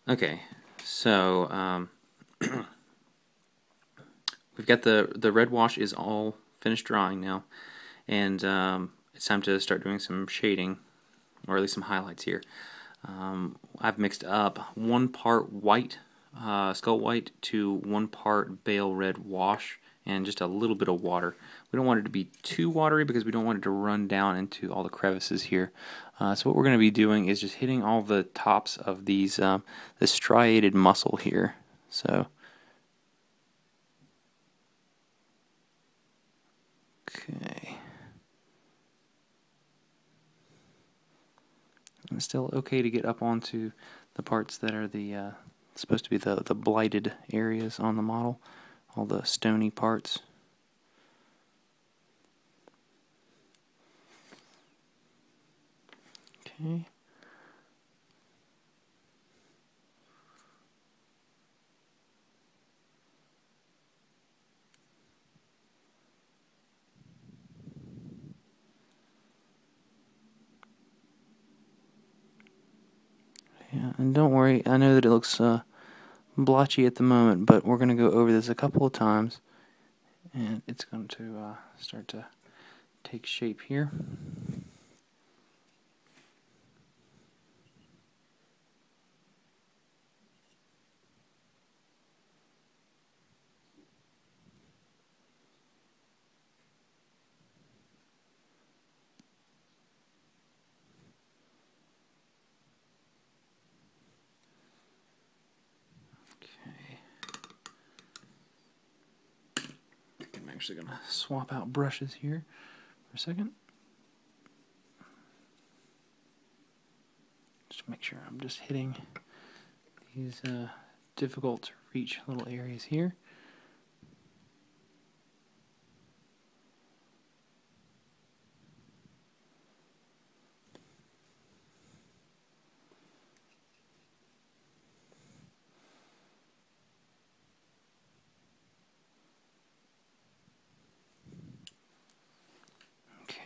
Okay, so we've got the red wash is all finished drying now, and it's time to start doing some shading, or at least some highlights here. I've mixed up 1 part white, skull white, to 1 part bale red wash, and just a little bit of water. We don't want it to be too watery because we don't want it to run down into all the crevices here. So what we're going to be doing is just hitting all the tops of these this striated muscle here. So okay, and it's still okay to get up onto the parts that are the supposed to be the blighted areas on the model, all the stony parts. Okay. Yeah, and don't worry, I know that it looks blotchy at the moment, but we're going to go over this a couple of times, and it's going to start to take shape here. I'm actually going to swap out brushes here for a second. Just make sure I'm just hitting these difficult to reach little areas here.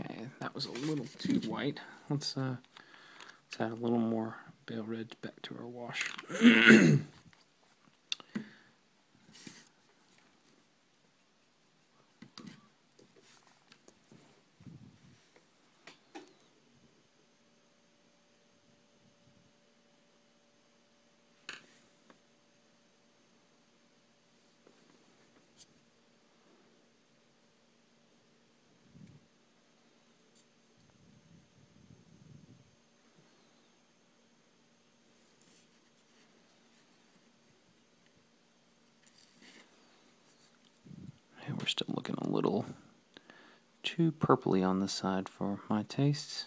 Okay, that was a little too white. Let's add a little more bale red back to our wash. We're still looking a little too purpley on this side for my tastes.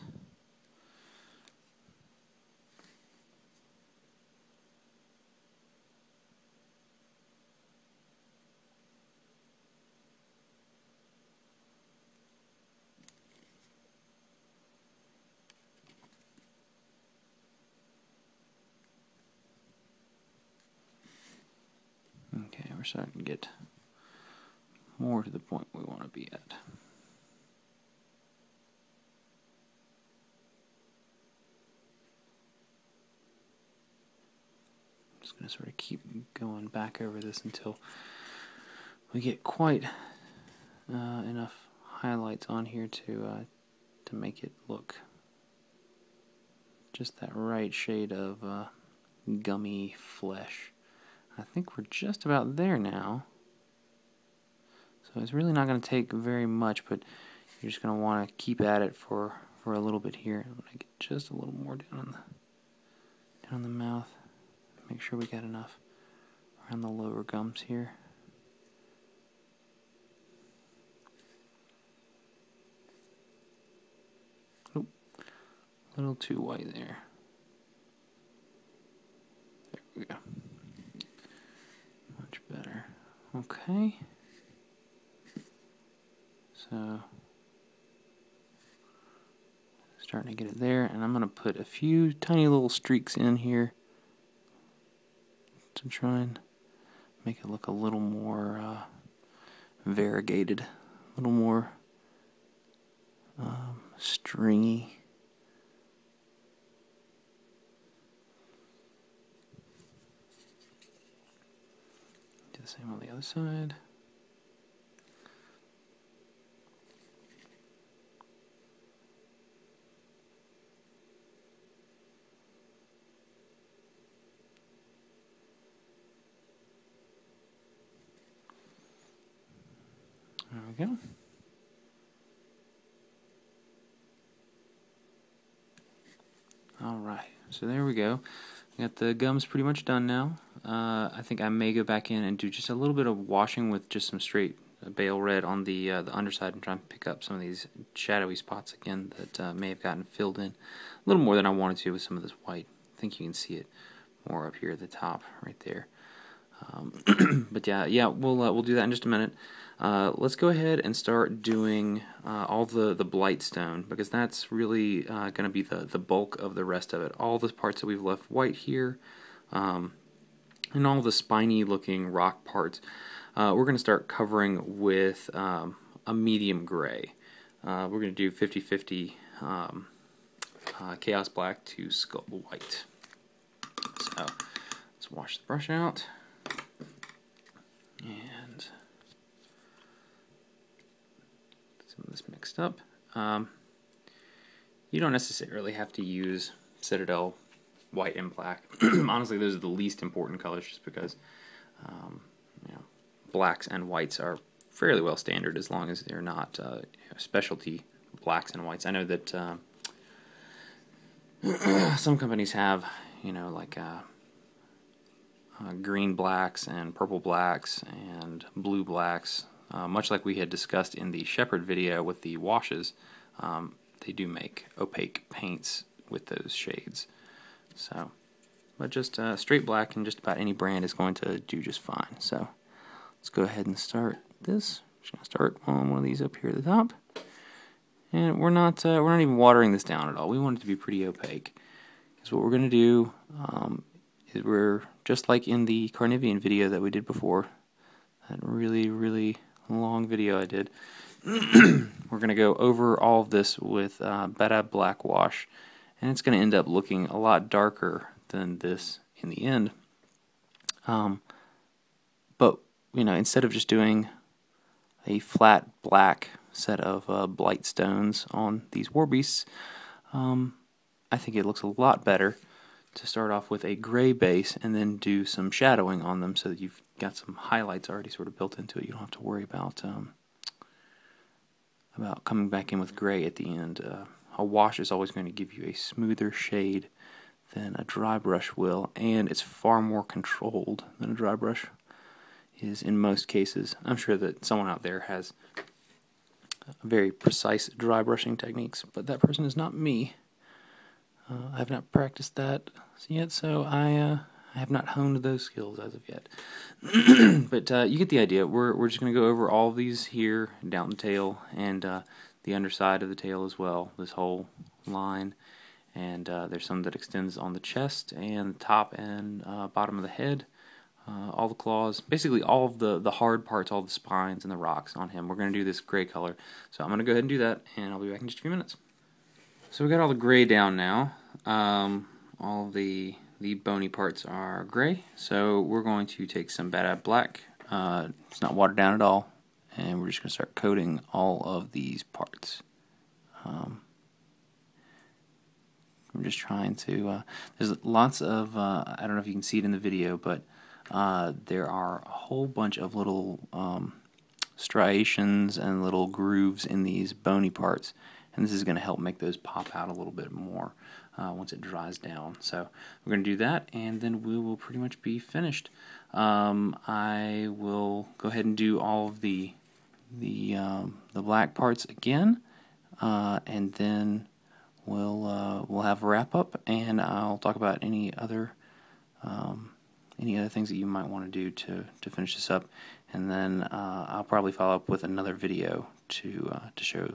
Okay, we're starting to get more to the point we want to be at. Just going to sort of keep going back over this until we get quite enough highlights on here to make it look just that right shade of gummy flesh. I think we're just about there now. So it's really not going to take very much, but you're just going to want to keep at it for a little bit here. I'm going to get just a little more down on the mouth. Make sure we got enough around the lower gums here. Oop, a little too white there. There we go. Much better. Okay. So, starting to get it there, and I'm going to put a few tiny little streaks in here to try and make it look a little more variegated, a little more stringy. other side. There we go. Alright, so there we go. Got the gums pretty much done now. I think I may go back in and do just a little bit of washing with just some straight Bale Red on the underside and try and pick up some of these shadowy spots again that may have gotten filled in a little more than I wanted to with some of this white. I think you can see it more up here at the top, right there. But yeah, we'll do that in just a minute. Let's go ahead and start doing all the Blightstone, because that's really going to be the bulk of the rest of it. All the parts that we've left white here, and all the spiny looking rock parts, we're going to start covering with a medium gray. We're going to do 50-50 Chaos Black to Skull White. So let's wash the brush out. And some of this mixed up. You don't necessarily have to use Citadel white and black. Honestly, those are the least important colors, just because you know, blacks and whites are fairly well standard as long as they're not specialty blacks and whites. I know that some companies have, like green blacks and purple blacks and blue blacks, much like we had discussed in the Shepherd video with the washes. They do make opaque paints with those shades. So, but just straight black and just about any brand is going to do just fine. So let's go ahead and start this. Just gonna start on one of these up here at the top, and we're not even watering this down at all. We want it to be pretty opaque. Because what we're gonna do is we're just like in the Carnivian video that we did before, that really long video I did. We're going to go over all of this with Badab Black Wash, and it's going to end up looking a lot darker than this in the end. But instead of just doing a flat black set of blight stones on these war beasts, I think it looks a lot better to start off with a gray base and then do some shadowing on them so that you've got some highlights already sort of built into it. You don't have to worry about coming back in with gray at the end. A wash is always going to give you a smoother shade than a dry brush will, and it's far more controlled than a dry brush is in most cases. I'm sure that someone out there has very precise dry brushing techniques, but that person is not me. I have not practiced that yet, so I have not honed those skills as of yet. But you get the idea. We're just going to go over all of these here, down the tail, and the underside of the tail as well, this whole line. And there's some that extends on the chest and the top and bottom of the head, all the claws, basically all of the hard parts, all the spines and the rocks on him. We're going to do this gray color. So I'm going to go ahead and do that, and I'll be back in just a few minutes. So we got all the gray down now. All the bony parts are gray, so we're going to take some Badab Black. It's not watered down at all, and we're just going to start coating all of these parts. I'm just trying to, there's lots of, I don't know if you can see it in the video, but there are a whole bunch of little striations and little grooves in these bony parts, and this is going to help make those pop out a little bit more once it dries down. So we're going to do that, and then we will pretty much be finished. I will go ahead and do all of the black parts again, and then we'll have a wrap up, and I'll talk about any other things that you might want to do to finish this up, and then I'll probably follow up with another video to show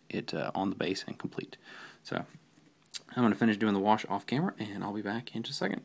it on the base and complete. So I'm going to finish doing the wash off camera, and I'll be back in just a second.